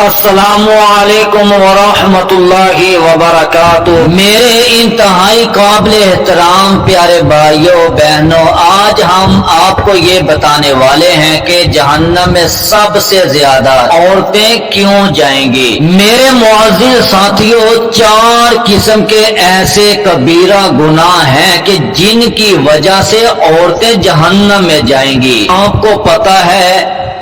अस्सलामुअलैकुम वरहमतुल्लाहि वबरकातुह। मेरे इंतहाई काबिल एहतराम प्यारे भाइयों बहनों, आज हम आपको ये बताने वाले हैं कि जहन्नम में सबसे ज्यादा औरतें क्यों जाएंगी। मेरे मुअज़्ज़िज़ साथियों, 4 किस्म के ऐसे कबीरा गुनाह हैं कि जिनकी वजह से औरतें जहन्नम में जाएंगी। आपको पता है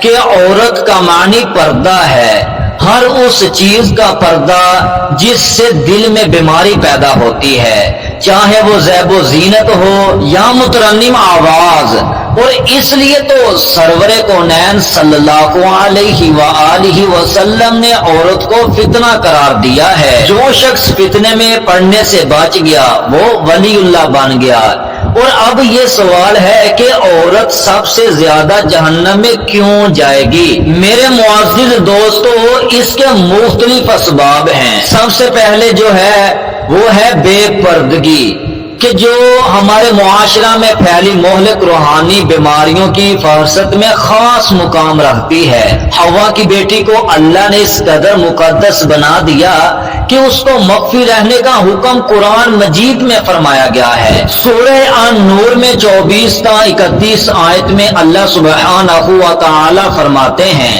कि औरत का मानी पर्दा है, हर उस चीज का पर्दा जिससे दिल में बीमारी पैदा होती है, चाहे वो ज़ैबो ज़ीनत हो या मुतरन्निम आवाज। और इसलिए तो सरवरे कौनैन सल्लल्लाहु अलैहि वआलिहि वसल्लम ने औरत को फितना करार दिया है। जो शख्स फितने में पड़ने से बच गया वो वलीउल्लाह बन गया। और अब ये सवाल है कि औरत सबसे ज्यादा जहन्नम में क्यों जाएगी। मेरे मुअज़्ज़िज़ दोस्तों, इसके मुख्तलिफ असबाब हैं। सबसे पहले जो है वो है बेपर्दगी, कि जो हमारे मुआशरा में फैली मोहलिक रूहानी बीमारियों की फहरिस्त में खास मुकाम रखती है। हवा की बेटी को अल्लाह ने इस कदर मुकद्दस बना दिया कि उसको मख्फी रहने का हुक्म कुरान मजीद में फरमाया गया है। सूरह अन-नूर में 24-31 आयत में अल्लाह सुब्हानहू व तआला फरमाते हैं,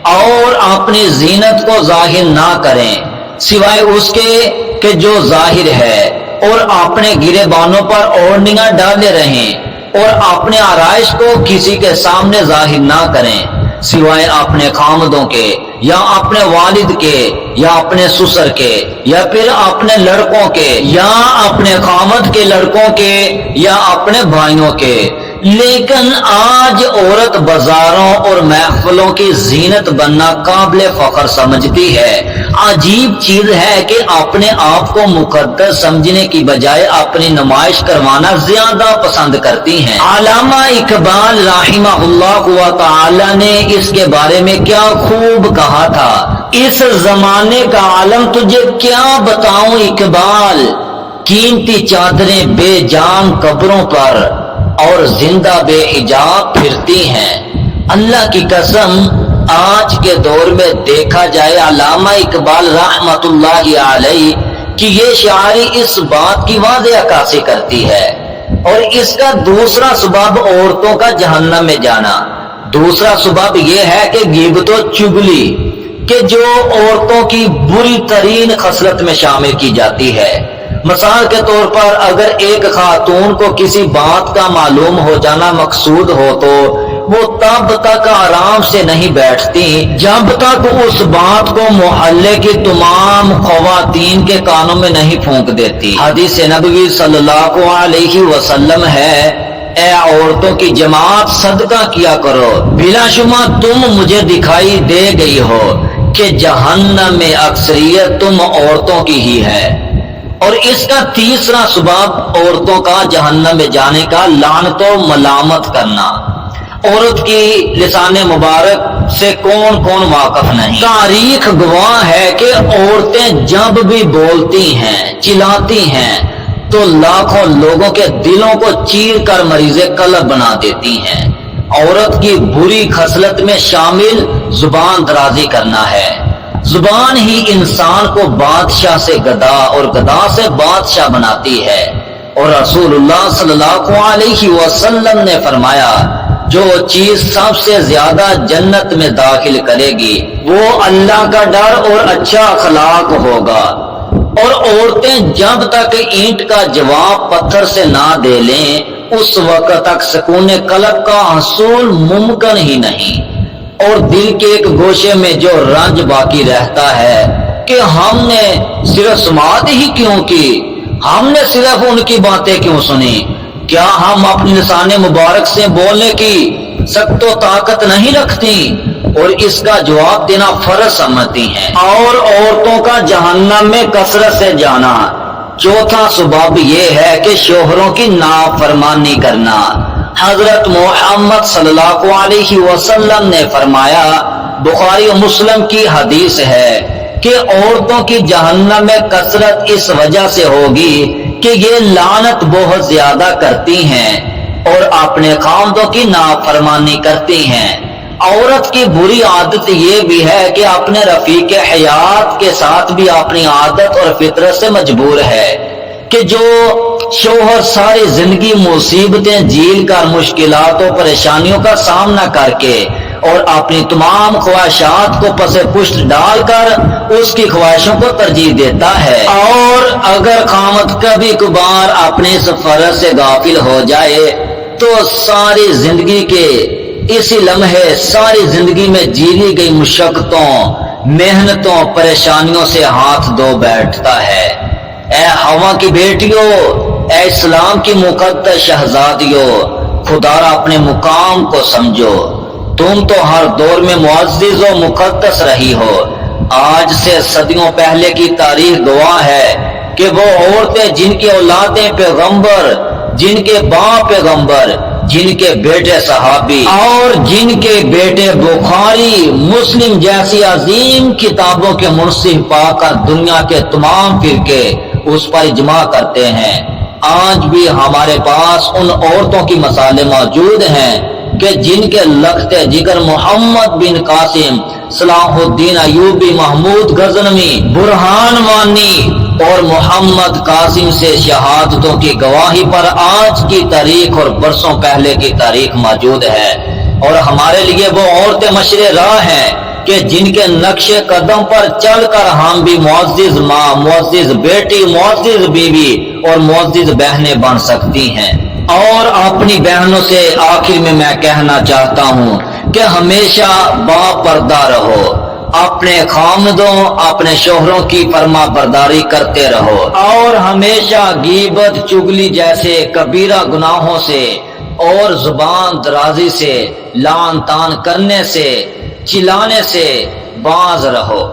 और अपनी जीनत को जाहिर ना करें सिवाय उसके कि जो जाहिर है, और अपने गिरेबानों पर ओढ़नियां डाले रहें, और अपने आराइश को किसी के सामने जाहिर ना करें सिवाय अपने खामदों के या अपने वालिद के या अपने ससुर के या फिर अपने लड़कों के या अपने खामद के लड़कों के या अपने भाइयों के। लेकिन आज औरत बाजारों और महफिलों की जीनत बनना काबिल फख्र समझती है। अजीब चीज है कि अपने आप को मुकद्दस समझने की बजाय अपनी नुमाइश करवाना ज्यादा पसंद करती हैं। अल्लामा इकबाल राहिमहुल्लाह व तआला ने इसके बारे में क्या खूब कहा था, इस जमाने का आलम तुझे क्या बताऊं इकबाल, कीमती चादरें बेजान कब्रों पर और जिंदा बेहिजाब फिरती हैं। अल्लाह की कसम, आज के दौर में देखा जाए अल्लामा इकबाल रहमतुल्लाहि अलैहि कि ये शायरी इस बात की वाज़ेह अक्कासी करती है। और इसका दूसरा सबब औरतों का जहन्नम में जाना। दूसरा सबब ये है कि गिबत व चुगली, कि जो औरतों की बुरी तरीन खसलत में शामिल की जाती है। मिसाल के तौर पर अगर एक खातून को किसी बात का मालूम हो जाना मकसूद हो तो वो तब तक आराम से नहीं बैठती जब तक उस बात को मोहल्ले की तमाम खवातीन के कानों में नहीं फूंक देती। हदीस नबवी सल्लल्लाहु अलैहि वसल्लम है, ए औरतों की जमात सदका किया करो, बिलाशुमा तुम मुझे दिखाई दे गई हो कि जहन्नम में अक्सरियत तुम औरतों की ही है। और इसका तीसरा सबब औरतों का जहन्नम में जाने का लानतो मलामत करना। औरत की लिसाने मुबारक से कौन कौन वाकिफ नहीं। तारीख गवाह है कि औरतें जब भी बोलती हैं, चिल्लाती हैं तो लाखों लोगों के दिलों को चीर कर मरीज़े कल्ब बना देती हैं। औरत की बुरी खसलत में शामिल जुबान दराजी करना है। जुबान ही इंसान को बादशाह से गधा और गधा से बादशाह बनाती है। और रसूलुल्लाह सल्लल्लाहु अलैहि वसल्लम ने फरमाया, जो चीज सबसे ज्यादा जन्नत में दाखिल करेगी वो अल्लाह का डर और अच्छा अखलाक होगा। और औरतें जब तक ईंट का जवाब पत्थर से ना दे लें उस वक्त तक सुकून कल्ब का हसूल मुमकिन ही नहीं। और दिल के एक गोशे में जो रंज बाकी रहता है कि हमने सिर्फ समात ही क्यों की, हमने सिर्फ उनकी बातें क्यों सुनी, क्या हम अपनी लिसाने मुबारक से बोलने की सख्त ताकत नहीं रखती। और इसका जवाब देना फर्ज समझती हैं। और औरतों का जहन्नम में कसरत से जाना। चौथा सबब ये है कि शोहरों की नाफरमानी करना। हजरत मोहम्मद सल्लल्लाहु अलैहि वसल्लम ने फरमाया, बुखारी और मुस्लिम की हदीस है कि औरतों की जहन्नम में कसरत इस वजह से होगी कि ये लानत बहुत ज्यादा करती हैं और अपने खामदों की नाफरमानी करती हैं। عورت کی بری عادت یہ بھی ہے کہ اپنے رفیق حیات کے ساتھ بھی اپنی عادت اور فطرت سے مجبور ہے کہ جو شوہر ساری زندگی مصیبتیں جھیل کر مشکلات و پریشانیوں کا سامنا کر کے اور اپنی تمام خواہشات کو پس پشت ڈال کر اس کی خواہشوں کو ترجیح دیتا ہے، اور اگر خامد کبھی کبھار اپنے اس فرض سے غافل ہو جائے تو ساری زندگی کے اسی لمحے ساری زندگی میں جیلی گئی مشقتوں، محنتوں، پریشانیوں سے ہاتھ دھو بیٹھتا ہے۔ اے ہوا کی بیٹیوں، اے اسلام کی مقدس شہزادیوں، خدا را اپنے مقام کو سمجھو۔ تم تو ہر دور میں معزز و مقدس رہی ہو۔ آج سے صدیوں پہلے کی تاریخ گواہ ہے کہ وہ عورتیں جن کی اولادیں پیغمبر، جن کے باپ پیغمبر، جن کے بیٹے صحابی اور جن کے بیٹے بخاری، مسلم جیسی عظیم کتابوں کے منصف پا کر دنیا کے تمام فرقے اس پر اجماع کرتے ہیں، آج بھی ہمارے پاس ان عورتوں کی مثالیں موجود ہیں کہ جن کے لخت جگر محمد بن قاسم، صلاح الدین ایوبی، محمود غزنوی، برہان وانی اور محمد قاسم سے شہادتوں کی گواہی پر آج کی تاریخ اور برسوں پہلے کی تاریخ موجود ہے، اور ہمارے لیے وہ عورتیں مشر راہ ہیں کہ جن کے نقش قدم پر چل کر ہم بھی معزز ماں، معزز بیٹی، معزز بیوی اور معزز بہنیں بن سکتی ہیں۔ اور اپنی بہنوں سے آخر میں کہنا چاہتا ہوں کہ ہمیشہ با پردہ رہو، اپنے خامدوں، اپنے شوہروں کی فرما برداری کرتے رہو، اور ہمیشہ غیبت، چغلی جیسے کبیرہ گناہوں سے اور زبان درازی سے، لعن طعن کرنے سے، چلانے سے باز رہو۔